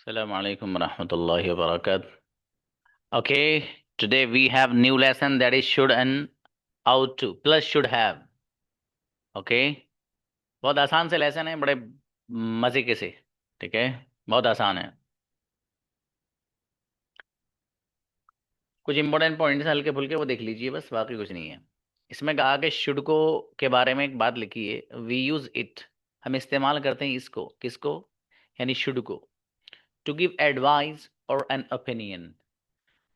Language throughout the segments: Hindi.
Assalamu alaikum warahmatullahi wabarakatuh. Okay, today we have new lesson that is should and ought to plus should have. Okay, बहुत आसान से लेसन है, बड़े मजे के से. ठीक है, बहुत आसान है. कुछ इंपॉर्टेंट पॉइंट्स हल्के फुल्के वो देख लीजिए बस, बाकी कुछ नहीं है. इसमें कहा कि शुड को के बारे में एक बात लिखी है, वी यूज इट. हम इस्तेमाल करते हैं इसको, किसको? यानी शुड को. टू गिव एडवाइस और एन ओपिनियन.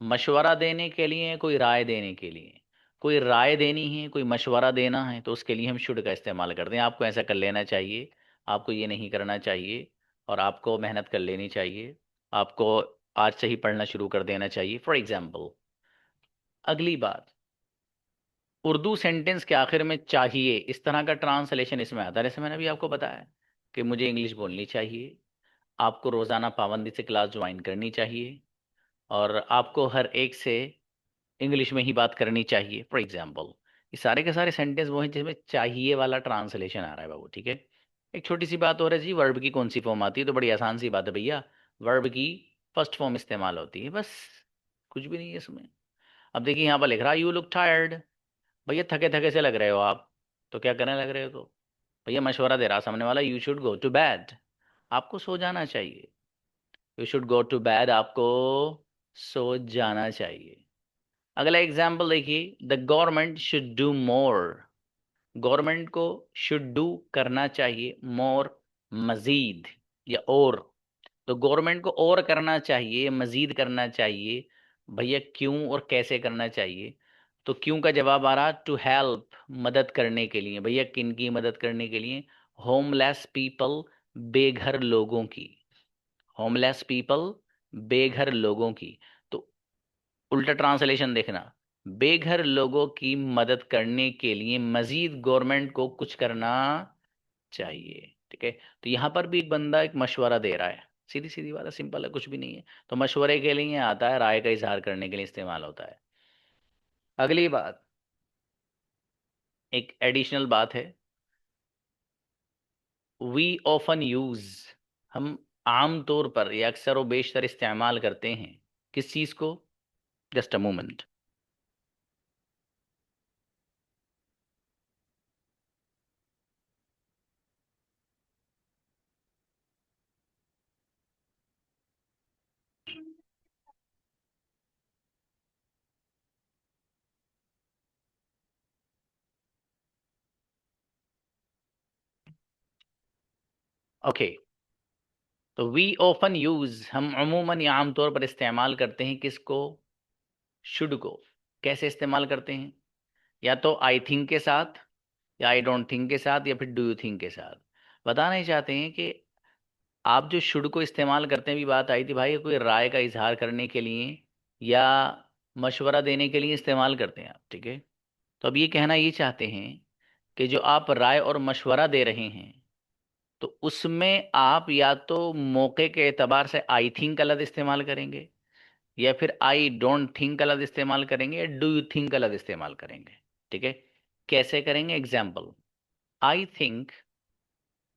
मशवरा देने के लिए, कोई राय देने के लिए. कोई राय देनी है, कोई मशवरा देना है, तो उसके लिए हम शुड का इस्तेमाल करते हैं. आपको ऐसा कर लेना चाहिए, आपको ये नहीं करना चाहिए, और आपको मेहनत कर लेनी चाहिए, आपको आज से ही पढ़ना शुरू कर देना चाहिए, फॉर एग्जाम्पल. अगली बात, उर्दू सेंटेंस के आखिर में चाहिए, इस तरह का ट्रांसलेशन इसमें आता है. जैसे मैंने अभी आपको बताया कि मुझे इंग्लिश बोलनी चाहिए, आपको रोज़ाना पाबंदी से क्लास ज्वाइन करनी चाहिए, और आपको हर एक से इंग्लिश में ही बात करनी चाहिए, फॉर एग्जाम्पल. ये सारे के सारे सेंटेंस वो हैं जिसमें चाहिए वाला ट्रांसलेशन आ रहा है बाबू. ठीक है. एक छोटी सी बात हो रही है जी, वर्ब की कौन सी फॉर्म आती है? तो बड़ी आसान सी बात है भैया, वर्ब की फर्स्ट फॉर्म इस्तेमाल होती है, बस. कुछ भी नहीं है इसमें. अब देखिए यहाँ पर लिख रहा है यू लुक टायर्ड. भैया थके थके से लग रहे हो आप, तो क्या करने लग रहे हो? तो भैया मशवरा दे रहा सामने वाला, you should go to bed. आपको सो जाना चाहिए. You should go to bed, आपको सो जाना चाहिए. अगला एग्जाम्पल देखिए, the government should do more. Government को शुड डू करना चाहिए, मोर मजीद या और. तो गवर्नमेंट को और करना चाहिए, मजीद करना चाहिए. भैया क्यों और कैसे करना चाहिए? तो क्यों का जवाब आ रहा, टू हेल्प, मदद करने के लिए. भैया किन की मदद करने के लिए? होमलेस पीपल, बेघर लोगों की. होमलेस पीपल, बेघर लोगों की. तो उल्टा ट्रांसलेशन देखना, बेघर लोगों की मदद करने के लिए मजीद गवर्नमेंट को कुछ करना चाहिए. ठीक है. तो यहाँ पर भी एक बंदा एक मशवरा दे रहा है, सीधी सीधी बात है, सिंपल है, कुछ भी नहीं है. तो मशवरे के लिए आता है, राय का इजहार करने के लिए इस्तेमाल होता है. अगली बात, एक एडिशनल बात है, वी ऑफन यूज. हम आम तौर पर या अक्सर व बेशतर इस्तेमाल करते हैं, किस चीज को? Just a moment. ओके. तो वी ऑफन यूज, हम अमूमन या आमतौर पर इस्तेमाल करते हैं किसको? शुड को. कैसे इस्तेमाल करते हैं? या तो आई थिंक के साथ, या आई डोंट थिंक के साथ, या फिर डू यू थिंक के साथ. बताना ही चाहते हैं कि आप जो शुड को इस्तेमाल करते हैं, भी बात आई थी भाई, कोई राय का इजहार करने के लिए या मशवरा देने के लिए इस्तेमाल करते हैं आप. ठीक है. तो अब ये कहना ये चाहते हैं कि जो आप राय और मशवरा दे रहे हैं, तो उसमें आप या तो मौके के एतबार से आई थिंक का लफ्ज़ इस्तेमाल करेंगे, या फिर आई डोंट थिंक का लफ्ज़ इस्तेमाल करेंगे, या डू यू थिंक का लफ्ज़ इस्तेमाल करेंगे. ठीक है. कैसे करेंगे? एग्जाम्पल, आई थिंक,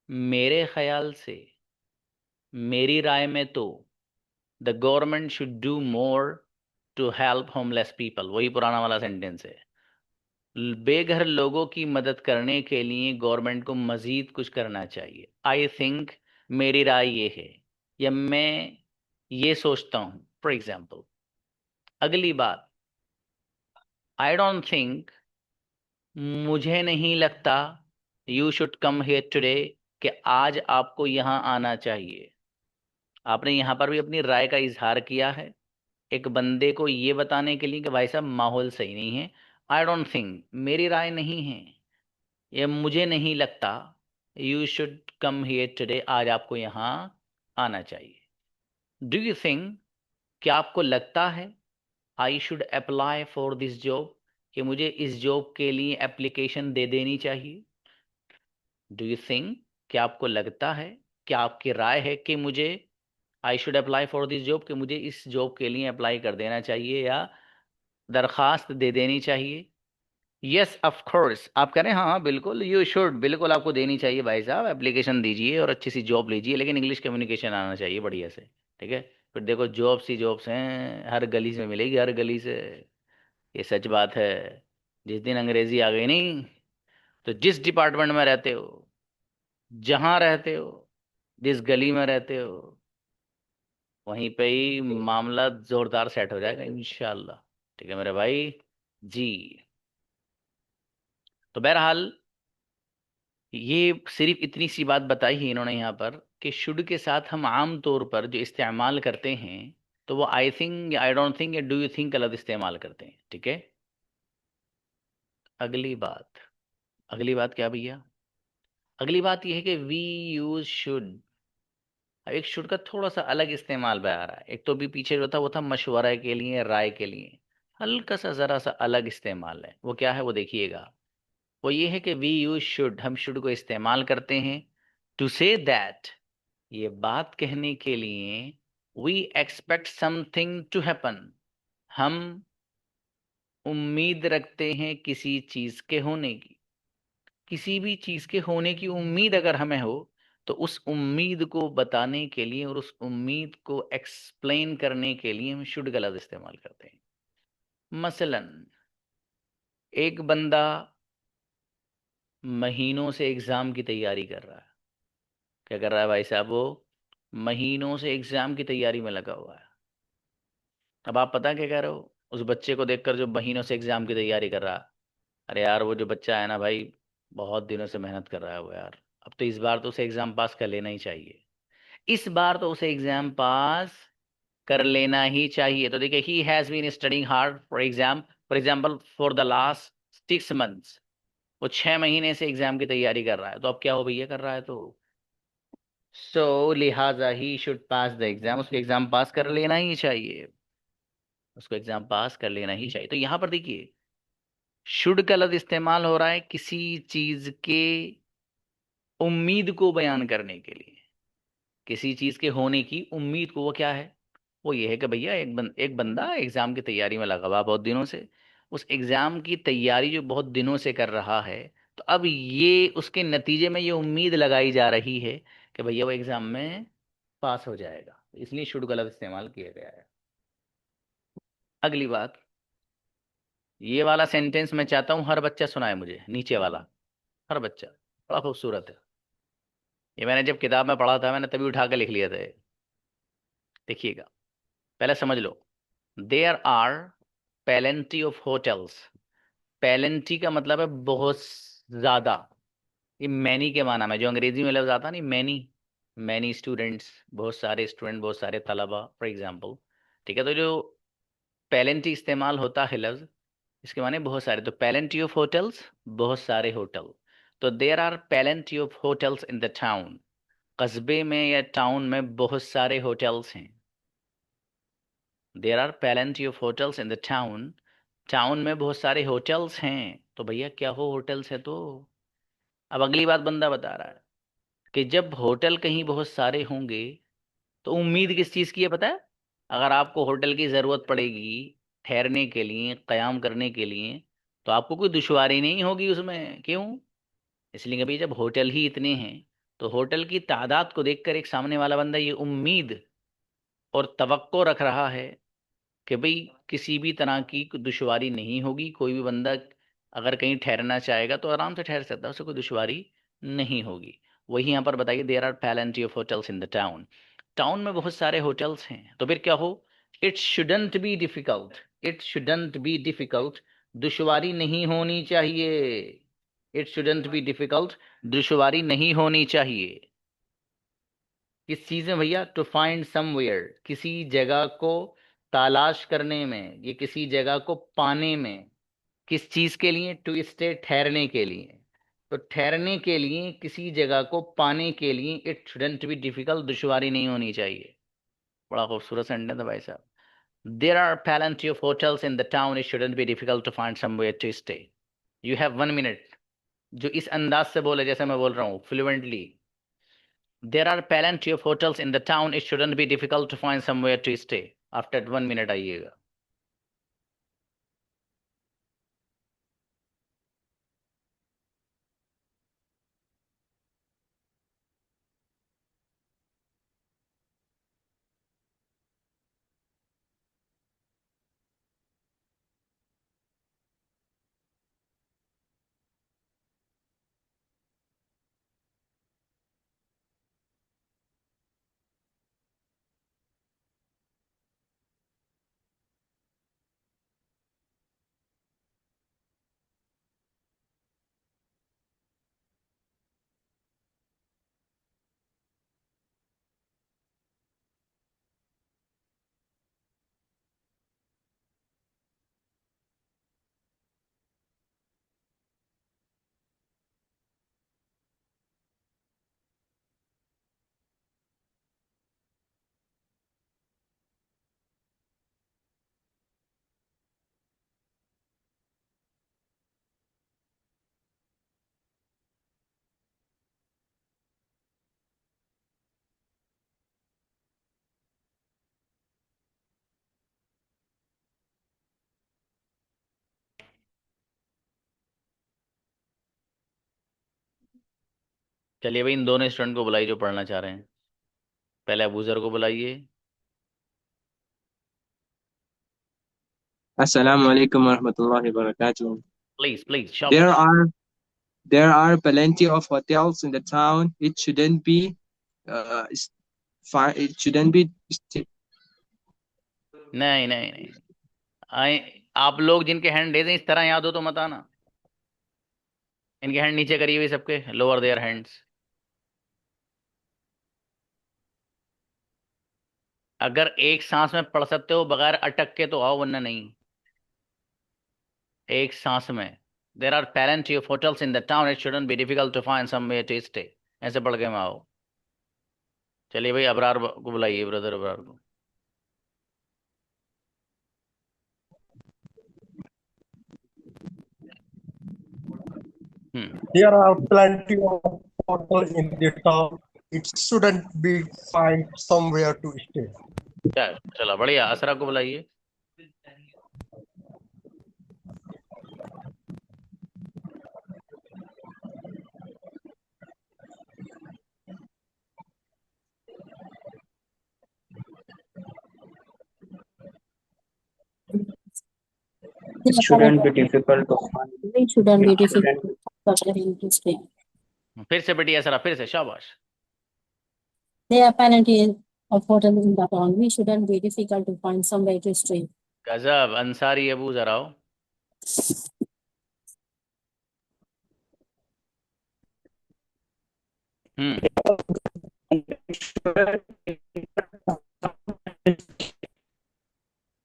मेरे ख्याल से, मेरी राय में तो, the government should do more to help homeless people. वही पुराना वाला सेंटेंस है. बेघर लोगों की मदद करने के लिए गवर्नमेंट को मजीद कुछ करना चाहिए. आई थिंक, मेरी राय ये है, या मैं ये सोचता हूँ, फॉर एग्जाम्पल. अगली बात, आई डोंट थिंक, मुझे नहीं लगता, you should come here today, कि आज आपको यहाँ आना चाहिए. आपने यहाँ पर भी अपनी राय का इजहार किया है, एक बंदे को ये बताने के लिए कि भाई साहब माहौल सही नहीं है. आई डोंट थिंक, मेरी राय नहीं है, ये मुझे नहीं लगता, you should come here today, आज आपको यहाँ आना चाहिए. डू यू थिंक, क्या आपको लगता है, I should apply for this job, कि मुझे इस जॉब के लिए एप्लीकेशन दे देनी चाहिए. डू यू थिंक, क्या आपको लगता है, क्या आपकी राय है कि मुझे, I should apply for this job, कि मुझे इस जॉब के लिए अप्लाई कर देना चाहिए या दरखास्त दे देनी चाहिए. यस ऑफ कोर्स, आप कह रहे हैं हाँ हाँ बिल्कुल, यू शुड, बिल्कुल आपको देनी चाहिए भाई साहब, एप्लीकेशन दीजिए और अच्छी सी जॉब लीजिए, लेकिन इंग्लिश कम्युनिकेशन आना चाहिए बढ़िया से. ठीक है। फिर देखो जॉब्स ही जॉब्स हैं, हर गली से मिलेगी, हर गली से। ये सच बात है। जिस दिन अंग्रेजी आ गई नहीं, तो जिस डिपार्टमेंट में रहते हो, जहां रहते हो, जिस गली में रहते हो, वहीं पे ही मामला जोरदार सेट हो जाएगा इंशाल्लाह। ठीक है मेरे भाई जी। तो बहरहाल, ये सिर्फ इतनी सी बात बताई है इन्होंने यहाँ पर कि शुड के साथ हम आम तौर पर जो इस्तेमाल करते हैं, तो वो I think, I don't think, या डू यू थिंक गलत इस्तेमाल करते हैं। ठीक है। अगली बात, अगली बात क्या भैया? अगली बात यह है कि वी यूज शुड। अब एक शुड का थोड़ा सा अलग इस्तेमाल पे आ रहा है। एक तो भी पीछे जो था वो था मशवरा के लिए, राय के लिए। हल्का सा जरा सा अलग इस्तेमाल है। वो क्या है वो देखिएगा। वो ये है कि वी यूज शुड, हम शुड को इस्तेमाल करते हैं टू से दैट, ये बात कहने के लिए, we expect something to happen, हम उम्मीद रखते हैं किसी चीज के होने की। किसी भी चीज के होने की उम्मीद अगर हमें हो, तो उस उम्मीद को बताने के लिए और उस उम्मीद को एक्सप्लेन करने के लिए हम शुड गलत इस्तेमाल करते हैं। मसलन, एक बंदा महीनों से एग्जाम की तैयारी कर रहा है। क्या कर रहा है भाई साहब? वो महीनों से एग्जाम की तैयारी में लगा हुआ है। अब आप पता क्या कह रहे हो उस बच्चे को देखकर जो महीनों से एग्जाम की तैयारी कर रहा है? अरे यार, वो जो बच्चा है ना भाई, बहुत दिनों से मेहनत कर रहा है वो यार। अब तो इस बार तो उसे एग्जाम पास कर लेना ही चाहिए। इस बार तो उसे एग्जाम पास कर लेना ही चाहिए। तो देखिए, he has been studying hard for example for the last 6 months. वो 6 महीने से एग्जाम की तैयारी कर रहा है। तो अब क्या हो भैया, कर रहा है तो लिहाजा he should pass the exam, उसको एग्जाम पास कर लेना ही चाहिए। उसको एग्जाम पास कर लेना ही चाहिए। तो यहाँ पर देखिए, शुड का लफ्ज इस्तेमाल हो रहा है किसी चीज के उम्मीद को बयान करने के लिए। किसी चीज के होने की उम्मीद को, वो क्या है? वो ये है कि भैया एक बंदा एग्जाम की तैयारी में लगा हुआ बहुत दिनों से। उस एग्जाम की तैयारी जो बहुत दिनों से कर रहा है, तो अब ये उसके नतीजे में ये उम्मीद लगाई जा रही है कि भैया वो एग्जाम में पास हो जाएगा। इसलिए शुड का लफ्ज इस्तेमाल किया गया है। अगली बात, ये वाला सेंटेंस मैं चाहता हूँ हर बच्चा सुनाए मुझे, नीचे वाला। हर बच्चा, बड़ा खूबसूरत है। ये मैंने जब किताब में पढ़ा था, मैंने तभी उठा के लिख लिया था ये। देखिएगा, पहले समझ लो। There are plenty of hotels. Plenty का मतलब है बहुत ज्यादा। ये मैनी के माना में, जो अंग्रेजी में लफ्ज आता नहीं, मैनी, मैनी स्टूडेंट्स, बहुत सारे स्टूडेंट, बहुत सारे तलबा, फॉर एग्जाम्पल। ठीक है। तो जो पेलेंटी इस्तेमाल होता है लफ्ज, इसके माने बहुत सारे। तो पेलेंटी ऑफ होटल्स, बहुत सारे होटल। तो there are plenty of hotels in the town. कस्बे में या टाउन में बहुत सारे होटल्स हैं। There are plenty of hotels in the town. Town में बहुत सारे होटल्स हैं। तो भैया क्या हो, होटल्स है तो। अब अगली बात बंदा बता रहा है कि जब होटल कहीं बहुत सारे होंगे, तो उम्मीद किस चीज़ की है पता है? अगर आपको होटल की ज़रूरत पड़ेगी ठहरने के लिए, क़याम करने के लिए, तो आपको कोई दुश्वारी नहीं होगी उसमें। क्यों? इसलिए कि भाई जब होटल ही इतने हैं, तो होटल की तादाद को देखकर एक सामने वाला बंदा ये उम्मीद और तवक्को रख रहा है कि भाई किसी भी तरह की कोई दुश्वारी नहीं होगी। कोई भी बंदा अगर कहीं ठहरना चाहेगा तो आराम से ठहर सकता है, उससे कोई दुश्वारी नहीं होगी। वही यहाँ पर बताइए, there are plenty of hotels in the town. Town में बहुत सारे होटल्स हैं, तो फिर क्या हो? It shouldn't be difficult. It shouldn't be difficult, दुश्वारी नहीं होनी चाहिए। इट शुडंट बी डिफिकल्ट, दुश्वारी नहीं होनी चाहिए। किस चीज में भैया? टू फाइंड समवेयर, किसी जगह को तलाश करने में, ये किसी जगह को पाने में। किस चीज के लिए? टू स्टे, ठहरने के लिए। तो ठहरने के लिए, किसी जगह को पाने के लिए, इट शुडंट बी डिफिकल्ट, दुश्वारी नहीं होनी चाहिए। बड़ा खूबसूरत सेंटेंस है भाई साहब। There are plenty of hotels in the town, it shouldn't be difficult to find somewhere to stay. You have 1 minute. जो इस अंदाज से बोले जैसे मैं बोल रहा हूँ fluently, there are plenty of hotels in the town, it shouldn't be difficult to find somewhere to stay. After 1 minute आइएगा। चलिए भाई, इन दोनों स्टूडेंट को बुलाइए जो पढ़ना चाह रहे हैं। पहले अबूजर को बुलाइए। Assalamu alaikum warahmatullahi wabarakatuh. Please please, There शाबाश। are there are plenty of hotels in the town. It shouldn't be it shouldn't be नहीं नहीं नहीं, आए। आप लोग जिनके हैंड रेज हैं, इस तरह याद हो तो मत आना। इनके हैंड नीचे करिए हुए सबके, लोअर देयर हैंड्स। अगर एक सांस में पढ़ सकते हो बगैर अटक के तो आओ, वरना नहीं। एक सांस में। There are plenty of hotels in the town, it shouldn't be difficult to find somewhere to stay। ऐसे पढ़ के मैं आओ। चलिए भाई, अबरार को बुलाइए, ब्रदर अबरार को। हम्म। There are plenty of hotels in the town. It shouldn't be find somewhere to stay. चलो बढ़िया, असरा को बुलाइए। It shouldn't be difficult to find. It shouldn't be difficult for them to stay. फिर से बेटी असरा, फिर से, शाबाश। There are plenty of hotels in the town. We shouldn't be difficult to find somewhere to stay. गजब, अंसारी अबू जरा आओ। हम्म।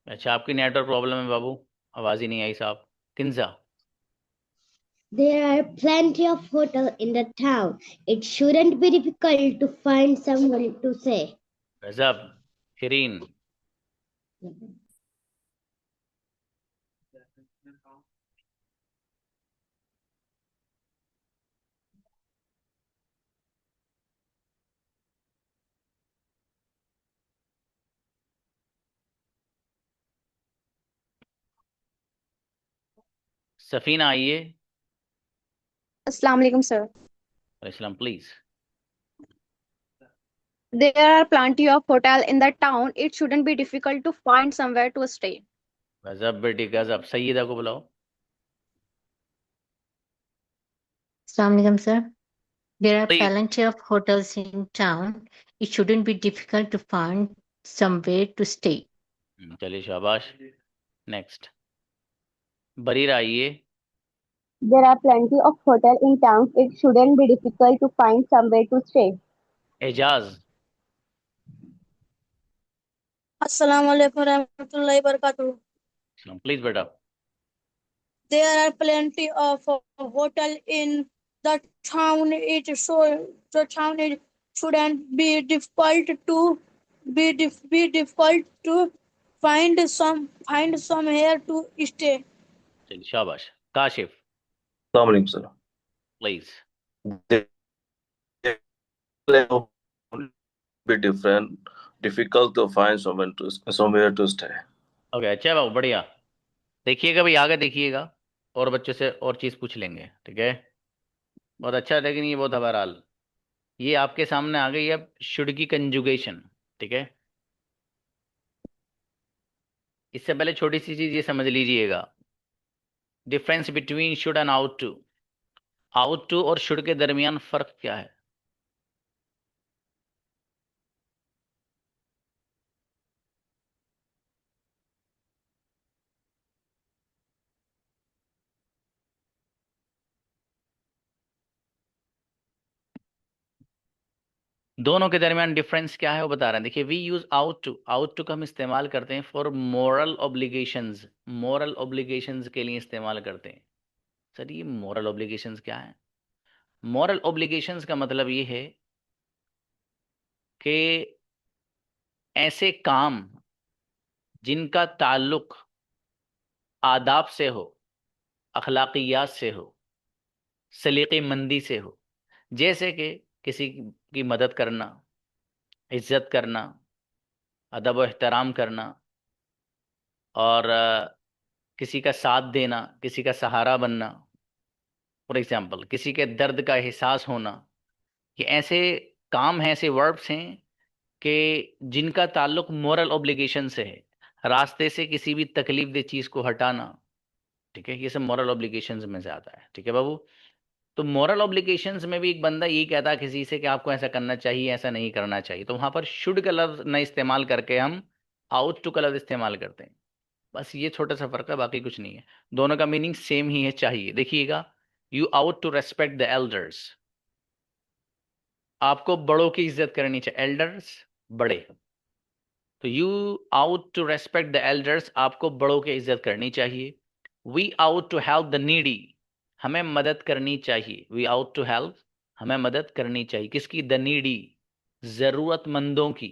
अच्छा, आपकी नेटवर्क प्रॉब्लम है बाबू, आवाज ही नहीं आई साहब। Kinza. There are plenty of hotels in the town. It shouldn't be difficult to find someone to say. गजब। हिरीन। सफीना आइए। Assalamu alaikum, sir. Islam please. There are plenty of hotel in the town. It shouldn't be difficult to find somewhere to stay. गजब बेटी गजब, सईदा को बुलाओ। Assalamu alaikum, sir. There are please. plenty of hotels in town. It shouldn't be difficult to find somewhere to stay. चलिए शाबाश। नेक्स्ट। बरीरा आइए। There are plenty of hotels in town. It shouldn't be difficult to find somewhere to stay. Ejaz. Assalamu alaikum warahmatullahi wabarakatuh. Please बेटा। There are plenty of hotel in the town. It shouldn't be difficult to be difficult to find somewhere to stay. चलिए शाबाश। काशिफ। अस्सलाम वालेकुम sir. Please. Be different, difficult to find somewhere to stay. Okay, अच्छा बाबू, बढ़िया। देखिएगा भाई, आगे देखिएगा। और बच्चों से और चीज पूछ लेंगे, ठीक है। बहुत अच्छा, लेकिन ये बहुत बहरहाल, ये आपके सामने आ गई अब शुड की कंजुगेशन, ठीक है। इससे पहले छोटी सी चीज ये समझ लीजिएगा, difference between should and ought to. Ought to और शुड के दरमियान फर्क क्या है? दोनों के दरमियान डिफरेंस क्या है वो बता रहे हैं। देखिए, we use ought to. Ought to का हम इस्तेमाल करते हैं for moral obligations. Moral obligations के लिए इस्तेमाल करते हैं। सर, ये मोरल ऑब्लिगेशंस क्या है? मॉरल ऑब्लिगेशंस का मतलब ये है कि ऐसे काम जिनका ताल्लुक आदाब से हो, अखलाकियात से हो, सलीक़े मंदी से हो। जैसे कि किसी की मदद करना, इज्जत करना, अदब व एहतराम करना, और किसी का साथ देना, किसी का सहारा बनना। फॉर एग्जाम्पल, किसी के दर्द का एहसास होना, ये ऐसे काम हैं, ऐसे वर्ब्स हैं कि जिनका ताल्लुक मोरल ऑब्लिगेशन से है, रास्ते से किसी भी तकलीफ दे चीज को हटाना। ठीक है, ये सब मॉरल ऑब्लिगेशंस में से आता है। ठीक है बाबू, तो मॉरल ऑब्लिगेशंस में भी एक बंदा यही कहता है किसी से कि आपको ऐसा करना चाहिए, ऐसा नहीं करना चाहिए, तो वहां पर शुड का लफ्ज न इस्तेमाल करके हम आउट टू का लफ्ज इस्तेमाल करते हैं। बस ये छोटा सा फर्क है, बाकी कुछ नहीं है। दोनों का मीनिंग सेम ही है, चाहिए। देखिएगा, you ought to respect the elders, आपको बड़ों की इज्जत करनी चाहिए, एल्डर्स बड़े। तो you ought to respect the elders, आपको बड़ों की इज्जत करनी चाहिए। We ought to help the needy, हमें मदद करनी चाहिए। वी आउट टू हेल्प, हमें मदद करनी चाहिए। किसकी? द नीडी, जरूरतमंदों की।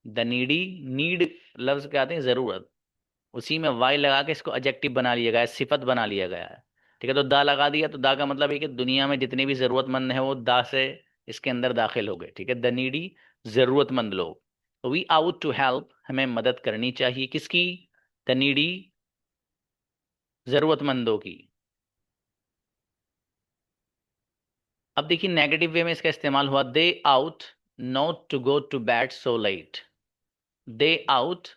द नीडी, नीड लफ्ज क्या आते हैं? जरूरत, उसी में वाई लगा के इसको एडजेक्टिव बना लिया गया है, सिफत बना लिया गया है। ठीक है, तो दा लगा दिया, तो दा का मतलब है कि दुनिया में जितने भी जरूरतमंद हैं वो दा से इसके अंदर दाखिल हो गए। ठीक है, द नीडी, जरूरतमंद लोग। वी आउट टू हेल्प, हमें मदद करनी चाहिए। किसकी? द नीडी, जरूरतमंदों की। अब देखिए नेगेटिव वे में इसका इस्तेमाल हुआ, they ought not to go to bed so late. They ought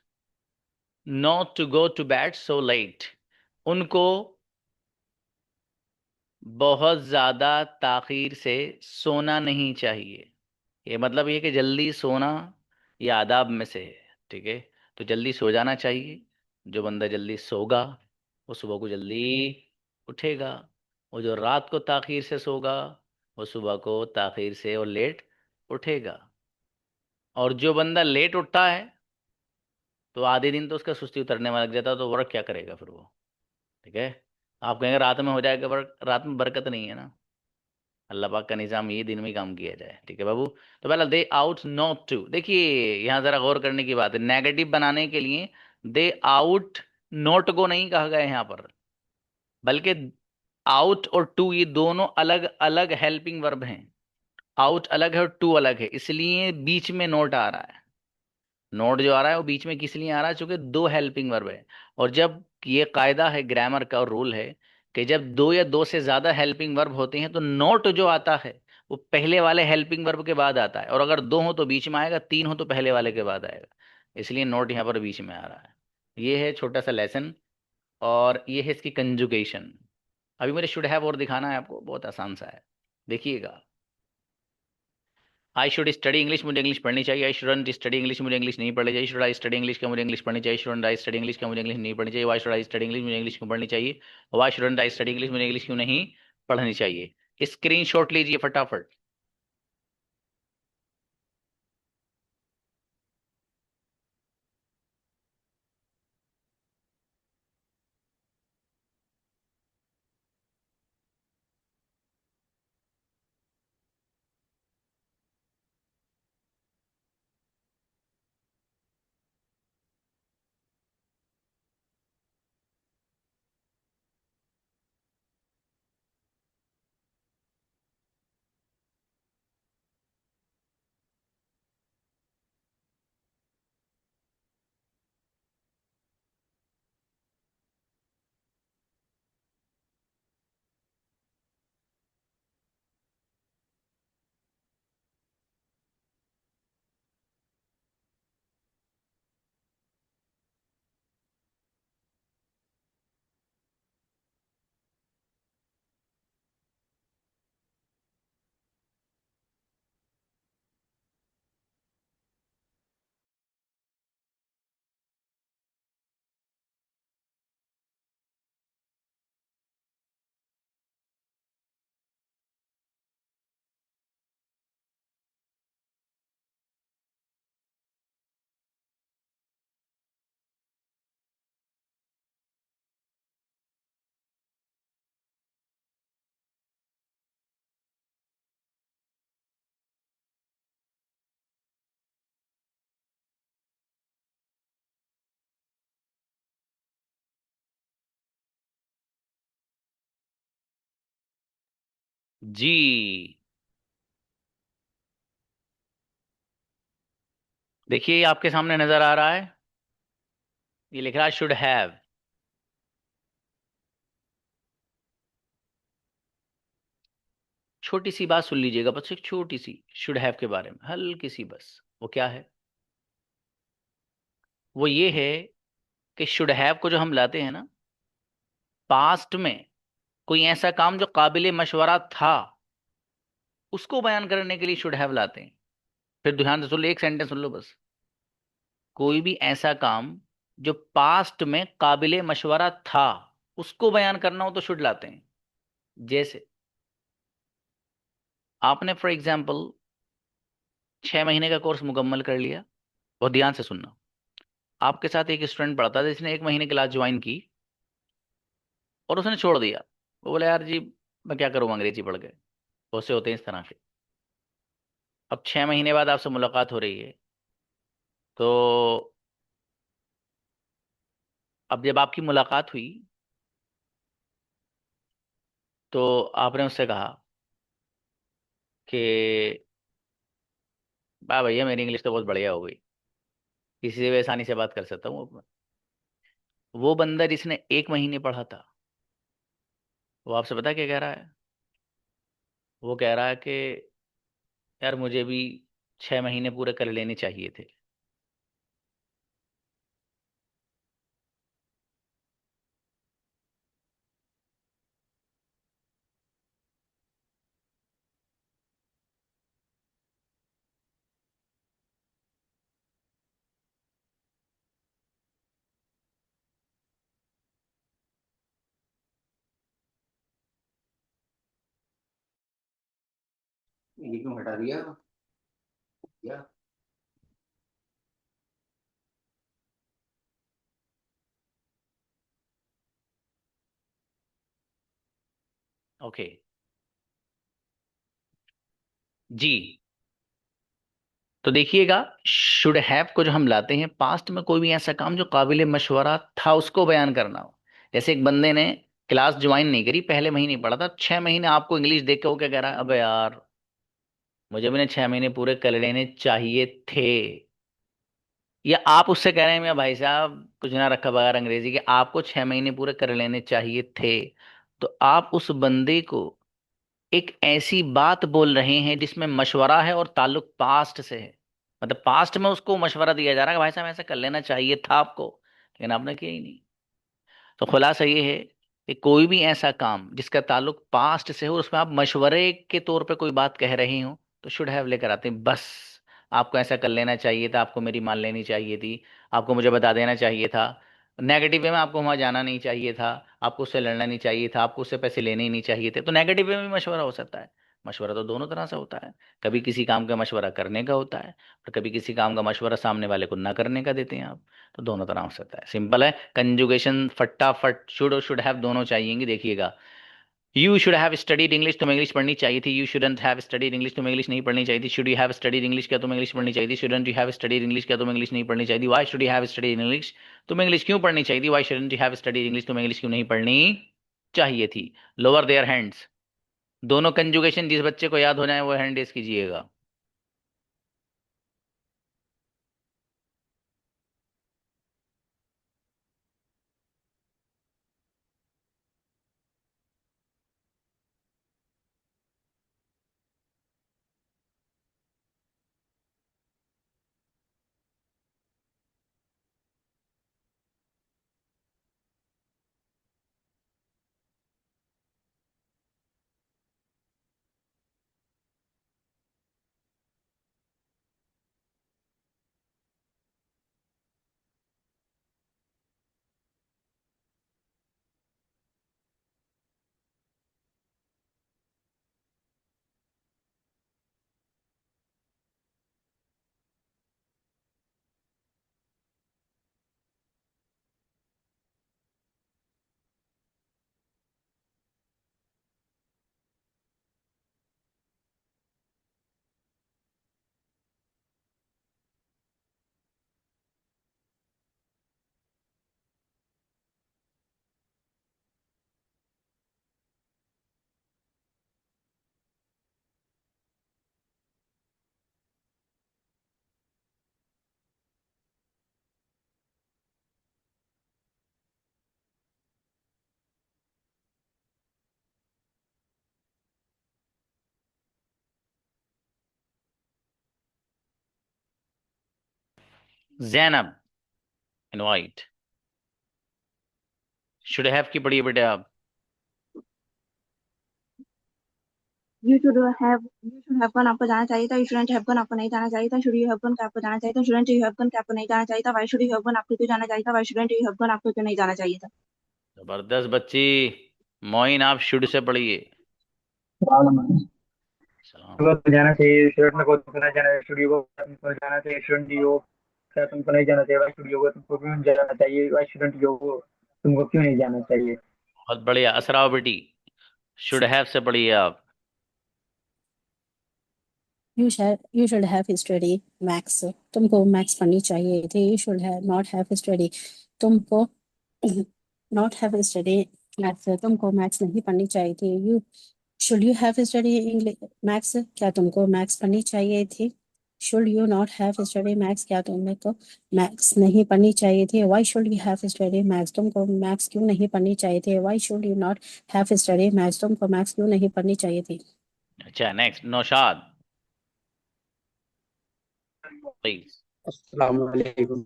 not to go to bed so late, उनको बहुत ज्यादा ताखीर से सोना नहीं चाहिए। ये मतलब ये कि जल्दी सोना ये आदाब में से है। ठीक है, तो जल्दी सो जाना चाहिए। जो बंदा जल्दी सोगा वो सुबह को जल्दी उठेगा, और जो रात को ताखीर से सोगा वो सुबह को ताखीर से और लेट उठेगा। और जो बंदा लेट उठता है तो आधे दिन तो उसका सुस्ती उतरने में लग जाता है, तो वर्क क्या करेगा फिर वो? ठीक है, आप कहेंगे रात में हो जाएगा वर्क, रात में बरकत नहीं है ना। अल्लाह पाक का निज़ाम ये दिन में ही काम किया जाए। ठीक है बाबू, तो पहला दे आउट नॉट टू। देखिए यहाँ जरा गौर करने की बात है, नेगेटिव बनाने के लिए दे आउट नॉट को नहीं कहा गया यहाँ पर, बल्कि आउट और टू ये दोनों अलग अलग हेल्पिंग वर्ब हैं। आउट अलग है और टू अलग है, इसलिए बीच में नोट आ रहा है। नोट जो आ रहा है वो बीच में किस लिए आ रहा है? चूंकि दो हेल्पिंग वर्ब है। और जब ये कायदा है, ग्रामर का रूल है कि जब दो या दो से ज्यादा हेल्पिंग वर्ब होते हैं तो नोट जो आता है वो पहले वाले हेल्पिंग वर्ब के बाद आता है, और अगर दो हो तो बीच में आएगा, तीन हो तो पहले वाले के बाद आएगा। इसलिए नोट यहाँ पर बीच में आ रहा है। ये है छोटा सा लेसन, और ये है इसकी कंजुगेशन। अभी मेरे शुड हैव और दिखाना है आपको, बहुत आसान सा है, देखिएगा। आई शुड स्टडी इंग्लिश, मुझे इंग्लिश पढ़नी चाहिए। आई शुडंट स्टडी इंग्लिश, मुझे इंग्लिश नहीं पढ़नी चाहिए। शुड आई स्टडी इंग्लिश, क्या मुझे इंग्लिश पढ़नी चाहिए। शुडंट आई स्टडी इंग्लिश, क्या मुझे इंग्लिश नहीं पढ़नी चाहिए। Why should I study English, मुझे इंग्लिश क्यों पढ़नी चाहिए। Why shouldn't I study English, मुझे इंग्लिश क्यों नहीं पढ़नी चाहिए। स्क्रीनशॉट लीजिए फटाफट। जी देखिए, ये आपके सामने नजर आ रहा है, ये लिख रहा है शुड हैव। छोटी सी बात सुन लीजिएगा, बस एक छोटी सी शुड हैव के बारे में, हल्की सी बस। वो क्या है? वो ये है कि शुड हैव को जो हम लाते हैं ना, पास्ट में कोई ऐसा काम जो काबिले मशवरा था, उसको बयान करने के लिए शुड हैव लाते हैं। फिर ध्यान से सुन लो, एक सेंटेंस सुन लो बस। कोई भी ऐसा काम जो पास्ट में काबिले मशवरा था, उसको बयान करना हो तो शुड लाते हैं। जैसे आपने फॉर एग्जाम्पल 6 महीने का कोर्स मुकम्मल कर लिया। बहुत ध्यान से सुनना। आपके साथ एक स्टूडेंट पढ़ता था जिसने 1 महीने क्लास ज्वाइन की और उसने छोड़ दिया। वो बोला यार जी मैं क्या करूँ अंग्रेजी पढ़ के। बहुत से होते हैं इस तरह के। अब 6 महीने बाद आपसे मुलाकात हो रही है, तो अब जब आपकी मुलाकात हुई तो आपने उससे कहा कि वाह भैया मेरी इंग्लिश तो बहुत बढ़िया हो गई, किसी से भी आसानी से बात कर सकता हूँ। वो बंदा जिसने 1 महीने पढ़ा था, वो आपसे पता क्या कह रहा है? वो कह रहा है कि यार मुझे भी 6 महीने पूरे कर लेने चाहिए थे। ये क्यों हटा दिया? या ओके जी। तो देखिएगा, शुड हैव को जो हम लाते हैं पास्ट में कोई भी ऐसा काम जो काबिल मशवरा था उसको बयान करना हो। जैसे एक बंदे ने क्लास ज्वाइन नहीं करी, पहले महीने पढ़ा था, 6 महीने आपको इंग्लिश देख के वो क्या कह रहा है? अबे यार मुझे भी ना 6 महीने पूरे कर लेने चाहिए थे। या आप उससे कह रहे हैं मैं भाई साहब कुछ ना रखा बगैर अंग्रेजी के, आपको 6 महीने पूरे कर लेने चाहिए थे। तो आप उस बंदे को एक ऐसी बात बोल रहे हैं जिसमें मशवरा है और ताल्लुक पास्ट से है। मतलब पास्ट में उसको मशवरा दिया जा रहा है कि भाई साहब ऐसा कर लेना चाहिए था आपको, लेकिन आपने किया ही नहीं। तो खुलासा ये है कि कोई भी ऐसा काम जिसका ताल्लुक पास्ट से हो, उसमें आप मशवरे के तौर पे कोई बात कह रहे हो, तो शुड हैव लेकर आते हैं बस। आपको ऐसा कर लेना चाहिए था, आपको मेरी मान लेनी चाहिए थी, आपको मुझे बता देना चाहिए था। नेगेटिव वे में आपको वहां जाना नहीं चाहिए था, आपको उससे लड़ना नहीं चाहिए था, आपको उससे पैसे लेने ही नहीं चाहिए थे। तो नेगेटिव वे में भी मशवरा हो सकता है। मशवरा तो दोनों तरह से होता है। कभी किसी काम का मशवरा करने का होता है और कभी किसी काम का मशवरा सामने वाले को ना करने का देते हैं आप। तो दोनों तरह हो सकता है, सिंपल है। कंजुगेशन फटाफट शुड और शुड हैव दोनों चाहिएंगे। देखिएगा, you should have studied English, तुम्हें इंग्लिश पढ़नी चाहिए थी। You shouldn't have studied English, तुम्हें इंग्लिश नहीं पढ़नी चाहिए थी। Should you have studied English, क्या तुम्हें इंग्लिश पढ़नी चाहिए थी। Shouldn't you have studied English, क्या तुम्हें इंग्लिश नहीं पढ़नी चाहिए थी। Why should you have studied English, तुम्हें इंग्लिश क्यों पढ़नी चाहिए थी। Why shouldn't you have studied English, तुम्हें इंग्लिश क्यों नहीं पढ़नी चाहिए थी। Lower their hands. दोनों कंजुगेशन जिस बच्चे को याद हो जाए वो हैंड रेस कीजिएगा। Zainab in white. Should have की पढ़िए बेटे आप. You should have gone, आपको जाना चाहिए था. You shouldn't have gone, आपको नहीं जाना चाहिए था. Should you have gone, क्या आपको जाना चाहिए था. Shouldn't you have gone, क्या आपको नहीं जाना चाहिए था. Why should you have gone, आपको क्यों जाना चाहिए था. Why shouldn't you have gone, आपको क्यों नहीं जाना चाहिए था. जबरदस्त बच्ची. मोइन आप शुड से पढ़िए. सलाम. को जाना चाहिए, शुड को तुमको जाना चाहिए, स्टूडियो को तुमको जाना चाहिए, शुडंट यू क्या तुमको नहीं जाना चाहिए, वाई स्टूडियो को तुमको क्यों जाना चाहिए, वाई शुडंट यू को तुमको क्यों नहीं जाना चाहिए. बहुत बढ़िया. असराओ बेटी. शुड हैव से पढ़िए आप. You should have studied maths. तुमको मैथ्स पढ़नी चाहिए थी. You should have not have studied. तुमको not have studied maths. तुमको मैथ्स नहीं पढ़नी चाहिए थी. Should you have studied English maths? क्या तुमको मैथ्स पढ़नी चाहिए थी. Should you not have studied maths? क्या तुमको मैथ्स नहीं पढ़नी चाहिए थी. Why should you have studied maths? तुमको मैथ्स क्यों नहीं पढ़नी चाहिए थी. Why should you not have studied maths? तुमको मैथ्स क्यों नहीं पढ़नी चाहिए थी. अच्छा, नेक्स्ट नौशाद प्लीज. अस्सलाम वालेकुम.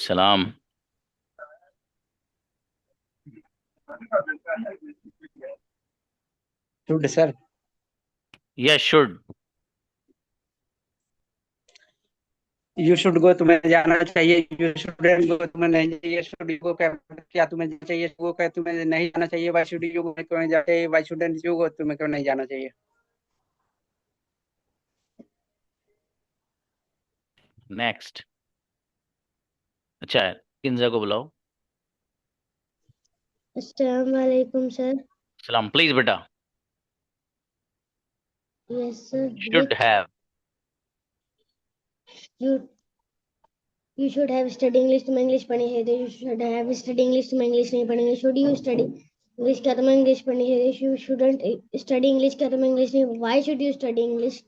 सलाम. Should sir. Yes should. You should गो, तुम्हें जाना चाहिए. यू शुडंट गो, तुम्हें नहीं चाहिए. शुड यू गो, क्या तुम्हें जाना चाहिए. वो क्या तुम्हें नहीं जाना चाहिए. वाई शुड यू गो, क्यों नहीं जाना चाहिए. वाई शुडंट यू गो, तुम्हें क्यों नहीं जाना चाहिए. नेक्स्ट. अच्छा, किंजा को बुलाओ. अस्सलाम वालेकुम सर. सलाम. प्लीज बेटा. Yes sir. Should have. You should have studied English. तुम्हें इंग्लिश पढ़नी है. You should have studied English. तुम्हें इंग्लिश नहीं पढ़नी है. Should you study English, क्या तुम्हें इंग्लिश पढ़नी है. You shouldn't study English, क्या तुम्हें इंग्लिश नहीं. Why should you study English?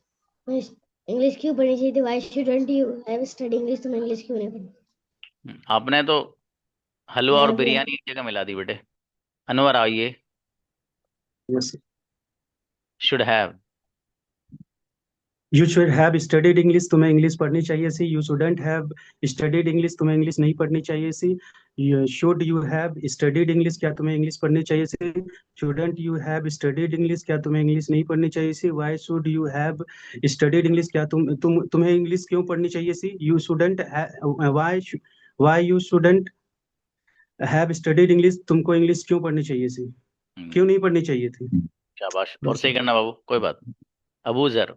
English क्यों पढ़नी चाहिए थी. Why shouldn't you have studied English, तुम्हें इंग्लिश क्यों नहीं पढ़नी. आपने तो हलवा और मैं बिरयानी एक जगह मिला दी बेटे. अनवर आइए. Should have. You should have studied English, तुम्हें इंग्लिश पढ़नी चाहिए सी. You shouldn't have studied English, तुम्हें इंग्लिश नहीं पढ़नी चाहिए सी. Should you have studied English, क्या तुम्हें इंग्लिश पढ़नी चाहिए सी. Shouldn't you have studied English, क्या तुम्हें इंग्लिश नहीं पढ़नी चाहिए सी. Why should you have studied English, क्या तुम्हें इंग्लिश क्यों पढ़नी चाहिए सी. You shouldn't why you shouldn't have studied English, तुमको इंग्लिश क्यों पढ़नी चाहिए सी, क्यों नहीं पढ़नी चाहिए थी. शाबाश. और सही करना बाबू, कोई बात. अबू जर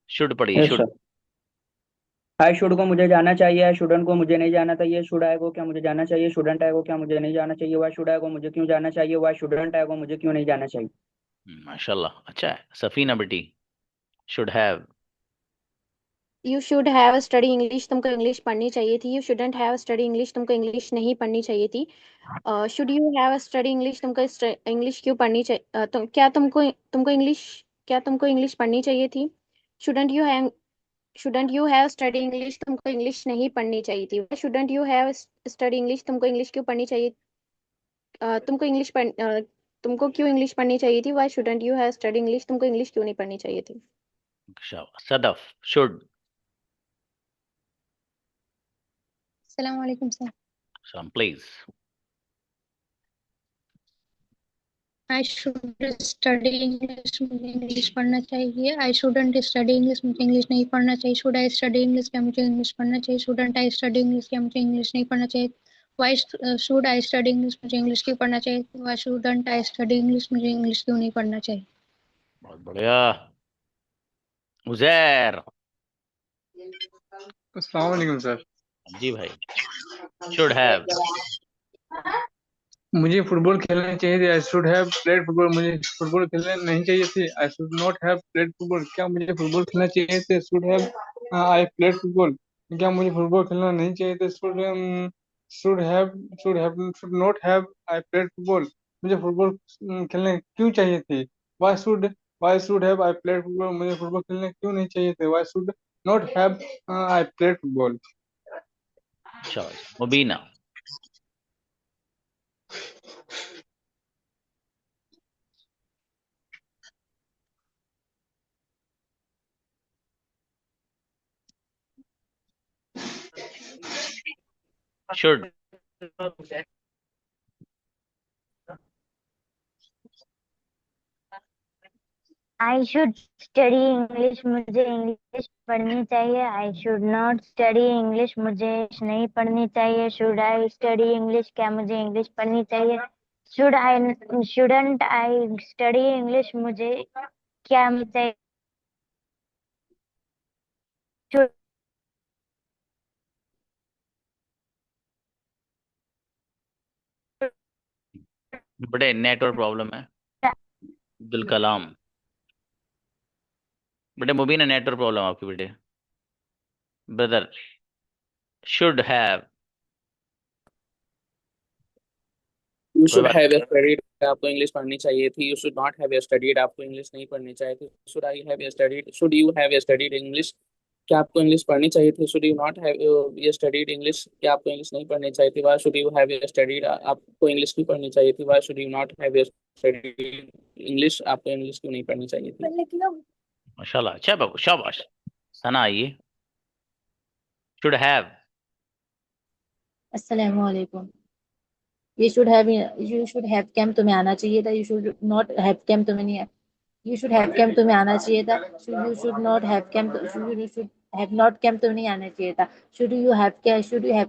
शुड पढ़िए. शुड. आई शुड को मुझे जाना चाहिए. आई शुडंट को मुझे नहीं जाना चाहिए. शुड आई को क्या मुझे जाना चाहिए. शुडंट आई को क्या मुझे नहीं जाना चाहिए. वाई शुड आई को मुझे क्यों जाना चाहिए. वाई शुडंट आई को मुझे क्यों नहीं जाना चाहिए. माशाल्लाह. अच्छा है. सफीना बेटी. Should have. You should have studied English, तुमको इंग्लिश पढ़नी चाहिए थी. You shouldn't have studied English, तुमको इंग्लिश नहीं पढ़नी चाहिए थी. Should you have studied English, तुमको इंग्लिश क्यों पढ़नी चाहिए. क्या तुमको इंग्लिश पढ़नी चाहिए थी. Shouldn't you have studied English, तुमको इंग्लिश नहीं पढ़नी चाहिए थी. Why shouldn't you have studied English, तुमको इंग्लिश क्यों पढ़नी चाहिए. तुमको क्यों इंग्लिश पढ़नी चाहिए थी. Why shouldn't you have studied English, तुमको इंग्लिश क्यों नहीं पढ़नी चाहिए थी. शाबाश. सदफ. शुड. अस्सलाम वालेकुम सर. सलाम. Please. I should study English, मुझे इंग्लिश पढ़ना चाहिए. आई शुडंट स्टडी इंग्लिश, मुझे इंग्लिश नहीं पढ़ना चाहिए. शुड आई स्टडी इंग्लिश, क्या मुझे इंग्लिश पढ़ना चाहिए. शुडंट आई स्टडी इंग्लिश, क्या मुझे इंग्लिश नहीं पढ़ना चाहिए. Why should I study English, मुझे इंग्लिश क्यों पढ़ना चाहिए. Why shouldn't I study English, मुझे इंग्लिश क्यों नहीं पढ़ना चाहिए. बहुत बढ़िया. उजैर. अस्सलाम वालेकुम सर. जी भाई. Should have. मुझे फुटबॉल खेलना चाहिए थी. I should have played football, मुझे फुटबॉल खेलना नहीं चाहिए थी. I should not have played football, क्या मुझे फुटबॉल खेलना चाहिए थे. Should have I played football, क्या मुझे फुटबॉल खेलना नहीं चाहिए थे. Should not have I played football, मुझे फुटबॉल खेलने क्यों चाहिए थी. Why should have I played football, मुझे फुटबॉल खेलने क्यों नहीं चाहिए थे. Why should not have I played football. शाबाश. Mubina. Should. I should study English, मुझे इंग्लिश पढ़नी चाहिए। I should not study English, मुझे नहीं पढ़नी चाहिए। शुड आई स्टडी इंग्लिश, क्या मुझे इंग्लिश पढ़नी चाहिए। शुडंट आई स्टडी इंग्लिश, मुझे क्या चाहिए। बड़े नेटवर्क प्रॉब्लम है। अब्दुल कलाम, बेटे मुबीना नेटवर्क प्रॉब्लम आपकी बेटे। ब्रदर, शुड हैव, यू कोई शुड बात हैव स्टडीड, आपको इंग्लिश पढ़नी चाहिए थी। You should not have studied, आपको इंग्लिश नहीं पढ़नी चाहिए थी। Should I have studied, should you have studied English, क्या आपको इंग्लिश पढ़नी चाहिए थी। Should you not have studied English, क्या आपको इंग्लिश नहीं पढ़नी चाहिए थी। Y should you have studied, आपको इंग्लिश नहीं पढ़नी चाहिए थी। Y should you not have studied English, आपको इंग्लिश क्यों नहीं पढ़नी चाहिए थी। माशाल्लाह, अच्छा बाबू, शाबाश। सना आइए। शुड हैव, अस्सलामु अलैकुम। यू शुड हैव कैम तुम्हें आना चाहिए था। You should not have came तुम्हें नहीं, यू शुड हैव कैम तुम्हें आना चाहिए था। You should not have came, you should have not came तुम्हें नहीं आना चाहिए था। शुड यू हैव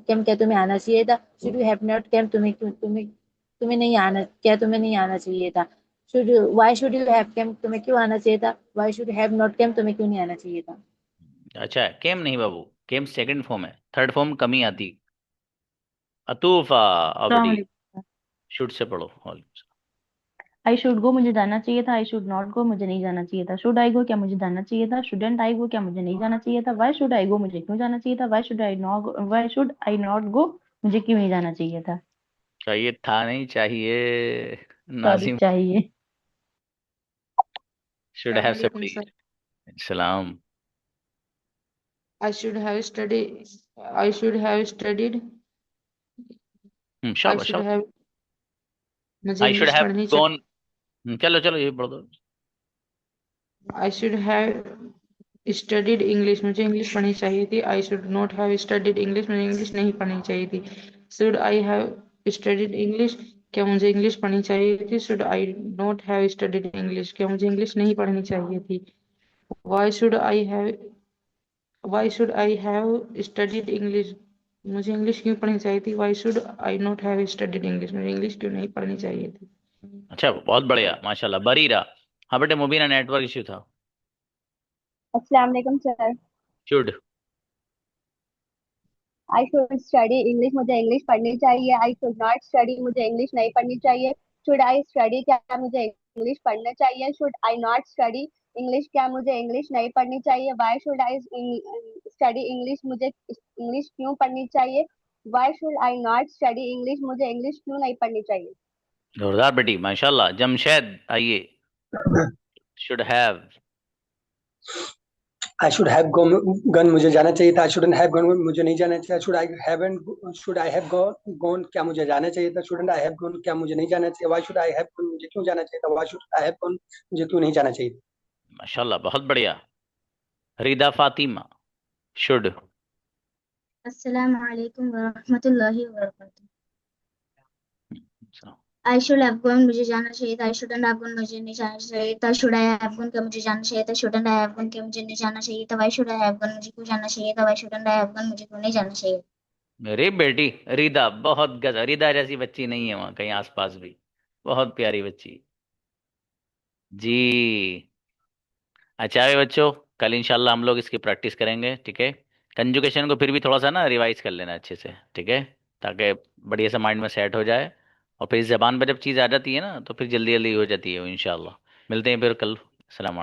कैम क्या तुम्हें आना चाहिए था। Should you have not came तुम्हें क्यों तुम्हें नहीं आना, क्या तुम्हें नहीं आना चाहिए था। Why should you have came तुम्हें क्यों आना चाहिए था। Why should have not came तुम्हें क्यों नहीं आना चाहिए था। अच्छा है। केम नहीं बाबू, केम सेकंड फॉर्म है, थर्ड फॉर्म कमी आती। अतूफा, और अस्सलाम बेटी वालेकुम। शुड से पढ़ो। आई शुड गो, मुझे जाना चाहिए था। आई शुड नॉट गो, मुझे नहीं जाना चाहिए था। शुड आई गो, क्या मुझे जाना चाहिए था। शुडंट आई गो, क्या मुझे नहीं जाना चाहिए था। वाई शुड आई गो, मुझे क्यों जाना चाहिए था। Why should I not go, मुझे क्यों नहीं जाना चाहिए था। चाहिए था नहीं, चाहिए। सॉरी, नाजिम, चाहिए। शुड हैव से Assalamualaikum पढ़िए। sir. सलाम। I should have studied. I should have studied. I शाबाश should शाबाश। have. मुझे आई शुड इंग्लिश हैव पढ़नी गॉन। चाहिए। चलो चलो ये पढ़ दो। I should have studied English. मुझे इंग्लिश पढ़नी चाहिए थी। I should not have studied English. मुझे इंग्लिश नहीं पढ़नी चाहिए थी। Should I have studied English? क्या मुझे इंग्लिश पढ़नी चाहिए थी। Should I not have studied English? क्या मुझे इंग्लिश नहीं पढ़नी चाहिए थी। Why should I have studied English? मुझे इंग्लिश क्यों पढ़नी चाहिए थी। Why should I not have studied English? मुझे इंग्लिश क्यों नहीं पढ़नी चाहिए थी। अच्छा, बहुत बढ़िया, माशाल्लाह। बरीरा, हाँ बेटे मुबीना नेटवर्क इश्यू था। अस्सलाम वालेकुम sir. Should, I should study English, मुझे इंग्लिश पढ़नी चाहिए। आई शुड नॉट स्टडी, मुझे इंग्लिश नहीं पढ़नी चाहिए। शुड आई स्टडी, क्या मुझे इंग्लिश पढ़ना चाहिए। Should I not study English, क्या मुझे इंग्लिश नहीं पढ़नी चाहिए। Why should I study English, मुझे इंग्लिश क्यों पढ़नी चाहिए। Why should I not study English, मुझे इंग्लिश क्यों नहीं पढ़नी चाहिए। जोरदार बेटी, माशाल्लाह। जमशेद आइए। Should have, I should have gun, मुझे जाना चाहिए था। आई शुडंट हैव गन, मुझे नहीं जाना चाहिए। शुड आई हैव गॉन, क्या मुझे जाना चाहिए था। शुडंट आई हैव गॉन, क्या मुझे नहीं जाना चाहिए। Why should I have gone, मुझे क्यों जाना चाहिए था। Why should I have gone, मुझे क्यों नहीं जाना चाहिए। माशाल्लाह, बहुत बढ़िया। रिदा फातिमा, शुड। अस्सलाम वालेकुम वरहमतुल्लाहि वबरकातुहू। आई शुड हैव गॉन, मुझे जाना चाहिए था। आई शुडंट हैव गॉन, मुझे नहीं जाना चाहिए था। शुड आई हैव गॉन, क्या मुझे जाना चाहिए था। शुडंट आई हैव गॉन, क्या मुझे नहीं जाना चाहिए था। Why should I have gone, मुझे क्यों जाना चाहिए था। Why shouldn't I have gone, मुझे क्यों नहीं जाना चाहिए। मेरी बेटी रिदा, बहुत गजब। रिदा जैसी बच्ची नहीं है वहां कहीं आसपास भी। बहुत प्यारी बच्ची जी। अच्छा है बच्चों, कल इंशाल्लाह हम लोग इसकी प्रैक्टिस करेंगे, ठीक है। कंजुगेशन को फिर भी थोड़ा सा ना रिवाइज कर लेना अच्छे से, ठीक है, ताकि बढ़िया से माइंड में सेट हो जाए। और फिर इस जबान पर जब चीज़ आ जाती है ना, तो फिर जल्दी जल्दी हो जाती है इंशाल्लाह। मिलते हैं फिर कल। अस्सलाम वालेकुम।